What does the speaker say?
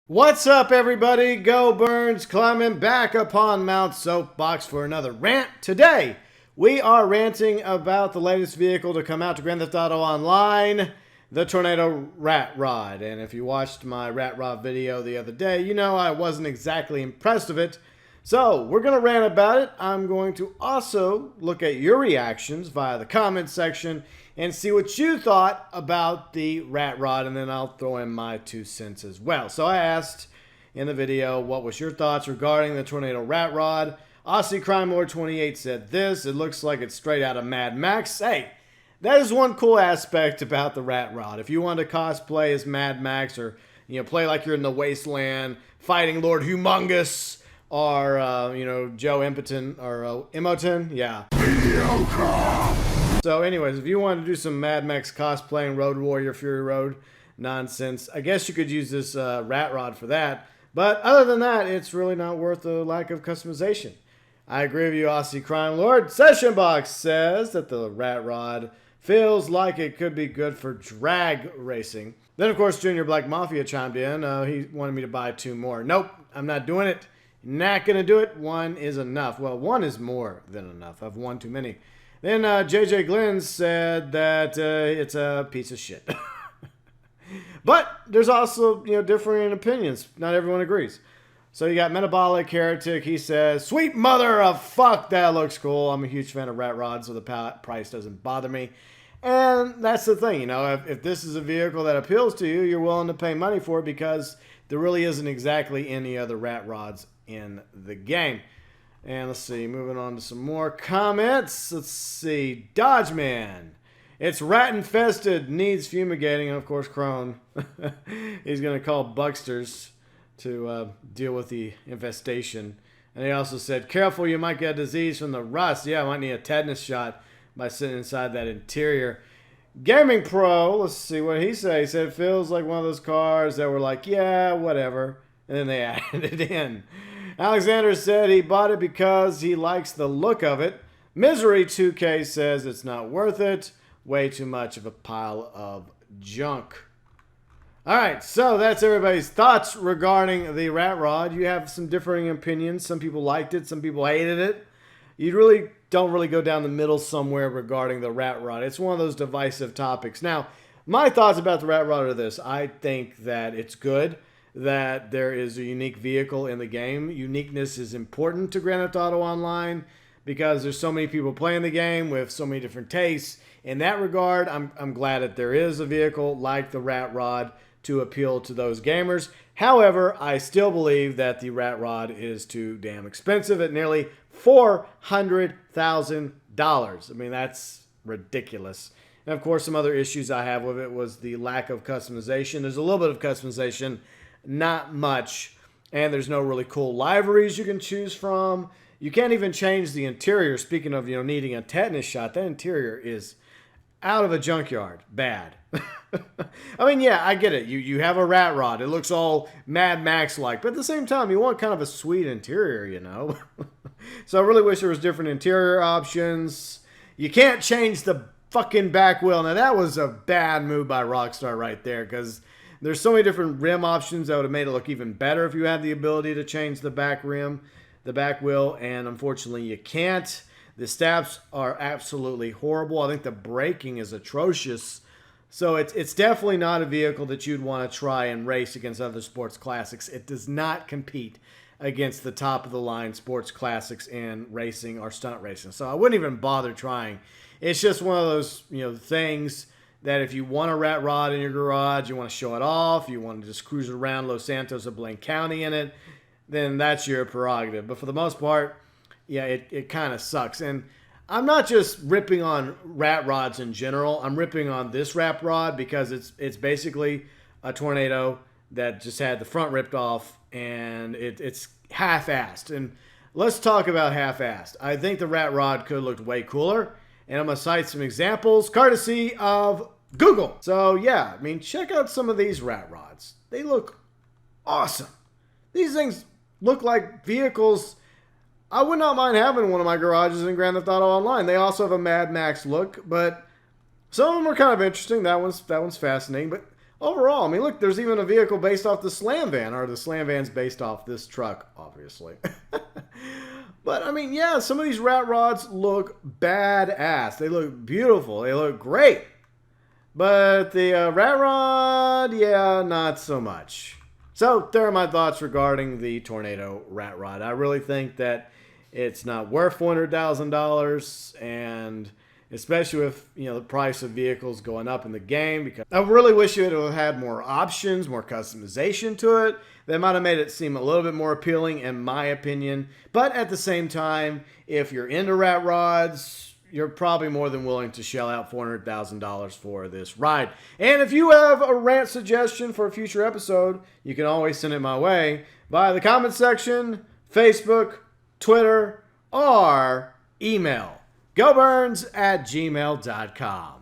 What's up, everybody? GeauxBurns climbing back upon Mount Soapbox for another rant. Today, we are ranting about the latest vehicle to come out to Grand Theft Auto Online, the Tornado Rat Rod. And if you watched my Rat Rod video the other day, you know I wasn't exactly impressed with it. So, we're going to rant about it. I'm going to also look at your reactions via the comment section and see what you thought about the Rat Rod, and then I'll throw in my 2 cents as well. So I asked in the video, what was your thoughts regarding the Tornado Rat Rod? Aussie Crime Lord 28 said this: it looks like it's straight out of Mad Max. Hey, that is one cool aspect about the Rat Rod. If you want to cosplay as Mad Max, or play like you're in the wasteland fighting Lord Humongous, or Joe Impotent, or Emoton, yeah. Mediocre. So anyways, if you want to do some Mad Max cosplaying, Road Warrior, Fury Road nonsense, I guess you could use this Rat Rod for that. But other than that, it's really not worth the lack of customization. I agree with you, Aussie Crime Lord. Session Box says that the Rat Rod feels like it could be good for drag racing. Then, of course, Junior Black Mafia chimed in. He wanted me to buy 2 more. Nope, I'm not doing it. Not going to do it. 1 is enough. Well, 1 is more than enough. I've 1 too many. Then JJ Glenn said that it's a piece of shit. But there's also, differing opinions. Not everyone agrees. So you got Metabolic Heretic. He says, sweet mother of fuck, that looks cool. I'm a huge fan of Rat Rods, so the price doesn't bother me. And that's the thing, if this is a vehicle that appeals to you, you're willing to pay money for it because there really isn't exactly any other Rat Rods in the game. And let's see, moving on to some more comments. Let's see, Dodgeman. It's rat infested, needs fumigating, and of course Crone. He's going to call Bucksters to deal with the infestation. And he also said, careful, you might get a disease from the rust. Yeah, I might need a tetanus shot by sitting inside that interior. Gaming Pro, let's see what he said. He said it feels like one of those cars that were like, yeah, whatever. And then they added it in. Alexander said he bought it because he likes the look of it. Misery 2K says it's not worth it. Way too much of a pile of junk. Alright, so that's everybody's thoughts regarding the Rat Rod. You have some differing opinions. Some people liked it, some people hated it. You really don't go down the middle somewhere regarding the Rat Rod. It's one of those divisive topics. Now, my thoughts about the Rat Rod are this. I think that it's good that there is a unique vehicle in the game. Uniqueness is important to Grand Theft Auto Online because there's so many people playing the game with so many different tastes. In that regard, I'm glad that there is a vehicle like the Rat Rod to appeal to those gamers. However, I still believe that the Rat Rod is too damn expensive at nearly $400,000. I mean, that's ridiculous. And of course, some other issues I have with it was the lack of customization. There's a little bit of customization, not much, and there's no really cool liveries you can choose from. You can't even change the interior. Speaking of, needing a tetanus shot, that interior is out of a junkyard. Bad. I mean, yeah, I get it. You have a Rat Rod. It looks all Mad Max-like, but at the same time, you want kind of a sweet interior, So I really wish there was different interior options. You can't change the fucking back wheel. Now, that was a bad move by Rockstar right there, because there's so many different rim options that would have made it look even better if you had the ability to change the back rim, the back wheel, and unfortunately you can't. The stabs are absolutely horrible. I think the braking is atrocious. So it's definitely not a vehicle that you'd want to try and race against other sports classics. It does not compete against the top of the line sports classics in racing or stunt racing. So I wouldn't even bother trying. It's just one of those, things that if you want a Rat Rod in your garage, you want to show it off, you want to just cruise around Los Santos or Blaine County in it, then that's your prerogative. But for the most part, yeah, it kind of sucks. And I'm not just ripping on Rat Rods in general. I'm ripping on this Rat Rod because it's basically a Tornado that just had the front ripped off, and it's half-assed. And let's talk about half-assed. I think the Rat Rod could have looked way cooler. And I'm going to cite some examples, courtesy of Google. So, yeah, I mean, check out some of these Rat Rods. They look awesome. These things look like vehicles I would not mind having one of my garages in Grand Theft Auto Online. They also have a Mad Max look, but some of them are kind of interesting. That one's fascinating. But overall, I mean, look, there's even a vehicle based off the Slam Van, or the Slam Van's based off this truck, obviously. But, I mean, yeah, some of these rat rods look badass. They look beautiful. They look great. But the rat rod, yeah, not so much. So, there are my thoughts regarding the Tornado rat rod. I really think that it's not worth $400,000, and especially with, you know, the price of vehicles going up in the game, because I really wish it would have had more options, more customization to it. That might have made it seem a little bit more appealing, in my opinion. But at the same time, if you're into rat rods, you're probably more than willing to shell out $400,000 for this ride. And if you have a rant suggestion for a future episode, you can always send it my way via the comment section, Facebook, Twitter, or email. GeauxBurns@gmail.com.